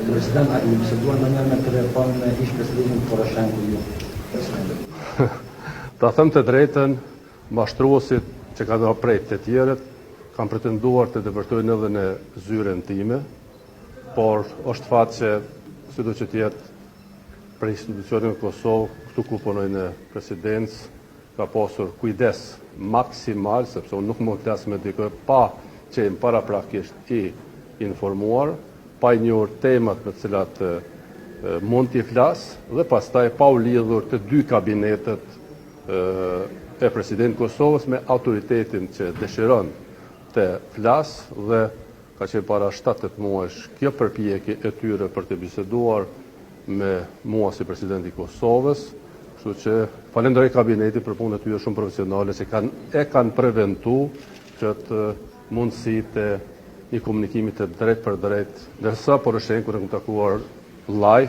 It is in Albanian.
President, a ju biseduar ndonjëherë me telefon me ish presidentin Poroshenko ju? Ta them të drejtën, mashtruesit që kanë prej të tjerët, kanë pretenduar të dëvërtojnë edhe në zyren time, por është fat që sido që tjetë për institucionin në Kosovë, këtu ku punoj në presidencë, ka pasur kujdes maksimal, sepse unë nuk mund të flas me dikë pa që më paraprakisht i informuar, pa i njohur temat me të cilat mund t'i flas dhe pastaj pa u lidhur të dy kabinetet e presidentit Kosovës me autoritetin që dëshiron të flas dhe ka qenë para 7-8 muajsh kjo përpjekje e tyre për të biseduar me mua si presidenti i Kosovës. Kështu që falenderoj kabinetin për punën e tyre shumë profesionale që kanë preventu këtë mundësi të një komunikimi të drejt për drejt, ndërsa Poroshenko në takuar live